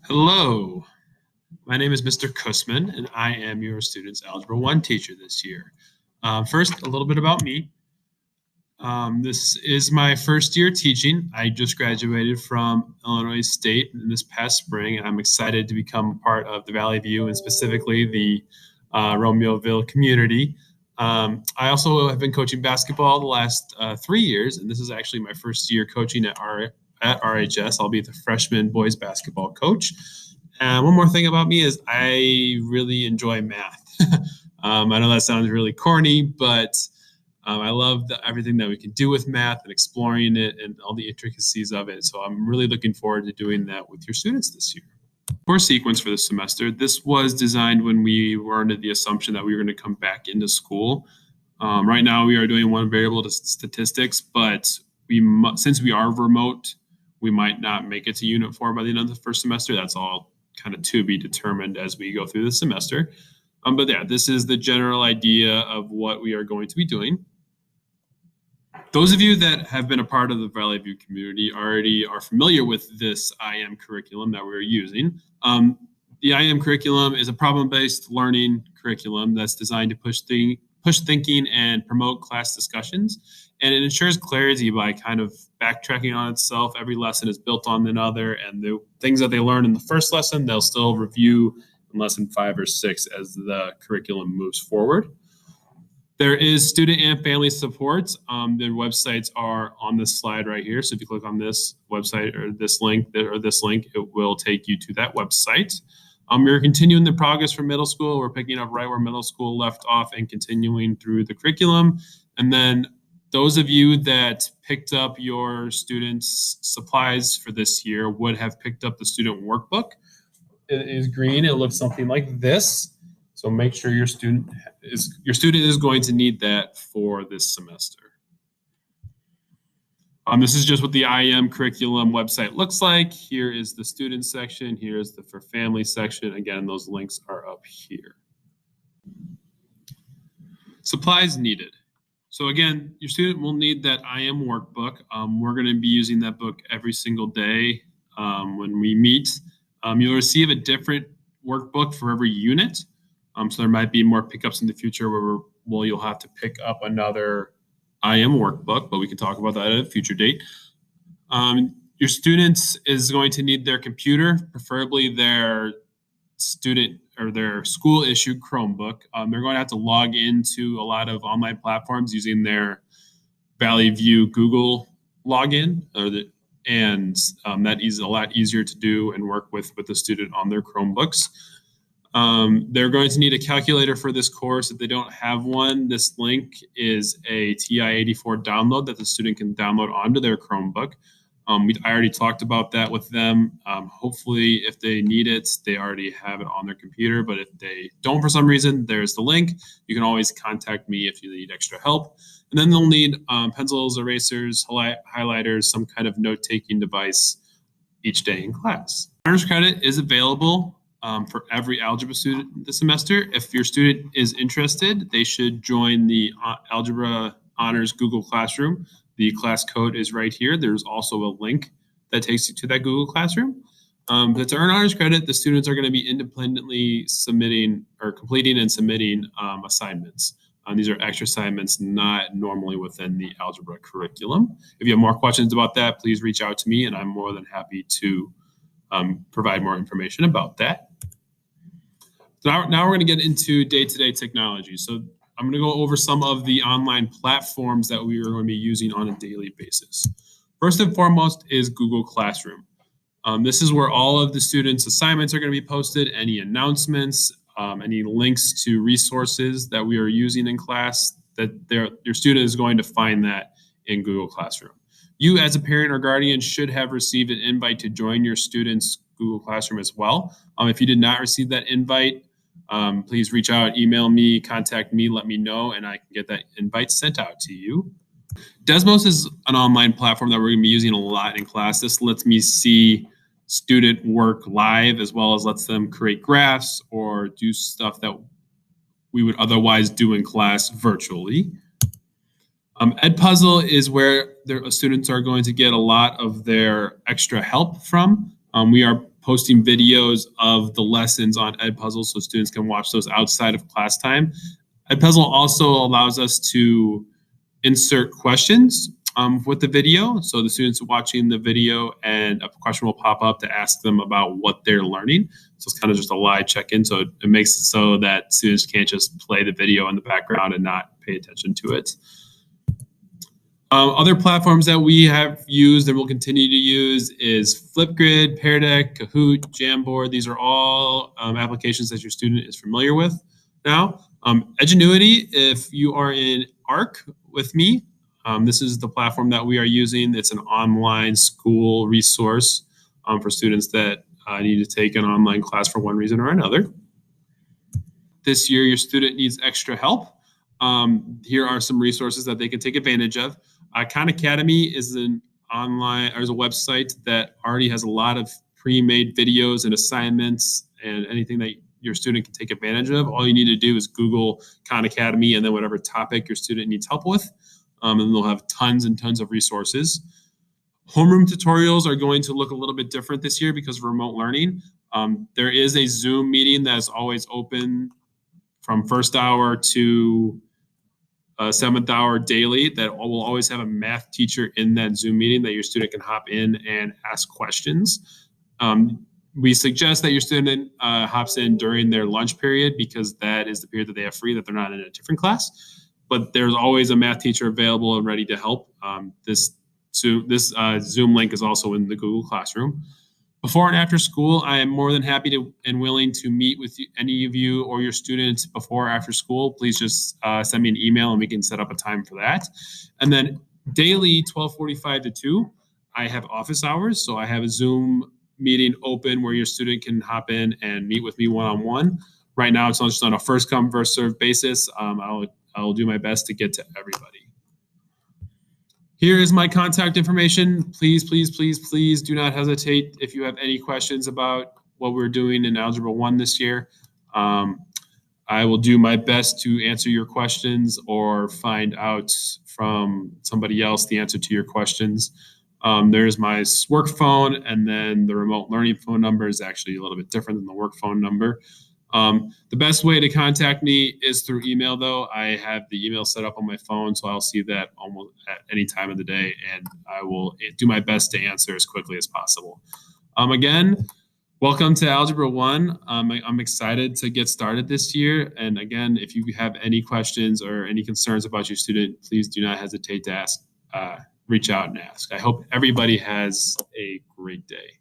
Hello, my name is Mr. Kussman, and I am your student's Algebra 1 teacher this year. First, a little bit about me. This is my first year teaching. I just graduated from Illinois State in this past spring, and I'm excited to become part of the Valley View and specifically the Romeoville community. I also have been coaching basketball the last 3 years, and this is actually my first year coaching at RHS. I'll be the freshman boys basketball coach. And one more thing about me is I really enjoy math. I know that sounds really corny, but I love everything that we can do with math and exploring it and all the intricacies of it. So I'm really looking forward to doing that with your students this year. Course sequence for the semester. This was designed when we were under the assumption that we were going to come back into school. Right now we are doing one variable to statistics, but since we are remote, we might not make it to Unit 4 by the end of the first semester. That's all kind of to be determined as we go through the semester. But yeah, this is the general idea of what we are going to be doing. Those of you that have been a part of the Valley View community already are familiar with this IM curriculum that we're using. The IM curriculum is a problem-based learning curriculum that's designed to push thinking and promote class discussions. And it ensures clarity by kind of backtracking on itself. Every lesson is built on another, and the things that they learn in the first lesson, they'll still review in lesson 5 or 6 as the curriculum moves forward. There is student and family support. Their websites are on this slide right here. So if you click on this website or this link, it will take you to that website. We're continuing the progress from middle school. We're picking up right where middle school left off and continuing through the curriculum. And then those of you that picked up your students' supplies for this year would have picked up the student workbook. It is green. It looks something like this. So make sure your student is going to need that for this semester. This is just what the IM curriculum website looks like. Here is the student section. Here is the for family section. Again, those links are up here. Supplies needed. So again, your student will need that IM workbook. We're going to be using that book every single day when we meet. You'll receive a different workbook for every unit. So there might be more pickups in the future where you'll have to pick up another IM workbook, but we can talk about that at a future date. Your students is going to need their computer, preferably their student or their school issued Chromebook. They're going to have to log into a lot of online platforms using their Valley View Google login, that is a lot easier to do and work with the student on their Chromebooks. They're going to need a calculator for this course. If they don't have one, this link is a TI-84 download that the student can download onto their Chromebook. I already talked about that with them. Hopefully, if they need it, they already have it on their computer. But if they don't for some reason, there's the link. You can always contact me if you need extra help. And then they'll need pencils, erasers, highlighters, some kind of note-taking device each day in class. Honors credit is available for every algebra student this semester. If your student is interested, they should join the Algebra Honors Google Classroom. The class code is right here. There's also a link that takes you to that Google Classroom. But to earn honors credit, the students are going to be independently completing and submitting assignments. These are extra assignments not normally within the algebra curriculum. If you have more questions about that, please reach out to me, and I'm more than happy to provide more information about that. So now we're going to get into day-to-day technology. So I'm going to go over some of the online platforms that we are going to be using on a daily basis. First and foremost is Google Classroom. This is where all of the students' assignments are going to be posted, any announcements, any links to resources that we are using in class, that your student is going to find that in Google Classroom. You as a parent or guardian should have received an invite to join your student's Google Classroom as well. If you did not receive that invite, please reach out, email me, contact me, let me know, and I can get that invite sent out to you. Desmos is an online platform that we're going to be using a lot in class. This lets me see student work live, as well as lets them create graphs or do stuff that we would otherwise do in class virtually. Edpuzzle is where their students are going to get a lot of their extra help from. We are posting videos of the lessons on Edpuzzle so students can watch those outside of class time. Edpuzzle also allows us to insert questions with the video. So the students watching the video and a question will pop up to ask them about what they're learning. So it's kind of just a live check-in. So it makes it so that students can't just play the video in the background and not pay attention to it. Other platforms that we have used and will continue to use is Flipgrid, Pear Deck, Kahoot, Jamboard. These are all applications that your student is familiar with now. Edgenuity, if you are in ARC with me, this is the platform that we are using. It's an online school resource for students that need to take an online class for one reason or another. This year, your student needs extra help. Here are some resources that they can take advantage of. Khan Academy is an online, or is a website that already has a lot of pre-made videos and assignments and anything that your student can take advantage of. All you need to do is Google Khan Academy and then whatever topic your student needs help with. And they'll have tons and tons of resources. Homeroom tutorials are going to look a little bit different this year because of remote learning. There is a Zoom meeting that is always open from first hour to 7th hour daily that will always have a math teacher in that Zoom meeting that your student can hop in and ask questions. We suggest that your student hops in during their lunch period because that is the period that they have free, that they're not in a different class. But there's always a math teacher available and ready to help. This Zoom link is also in the Google Classroom. Before and after school, I am more than happy to and willing to meet with any of you or your students before or after school. Please just send me an email and we can set up a time for that. And then daily, 12:45 to 2, I have office hours. So I have a Zoom meeting open where your student can hop in and meet with me one-on-one. Right now, it's just on a first come, first served basis. I'll do my best to get to everybody. Here is my contact information. Please, please, please, please do not hesitate if you have any questions about what we're doing in Algebra 1 this year. I will do my best to answer your questions or find out from somebody else the answer to your questions. There's my work phone, and then the remote learning phone number is actually a little bit different than the work phone number. The best way to contact me is through email, though. I have the email set up on my phone, so I'll see that almost at any time of the day, and I will do my best to answer as quickly as possible. Again, welcome to Algebra 1. I'm excited to get started this year. And again, if you have any questions or any concerns about your student, please do not hesitate to ask, reach out and ask. I hope everybody has a great day.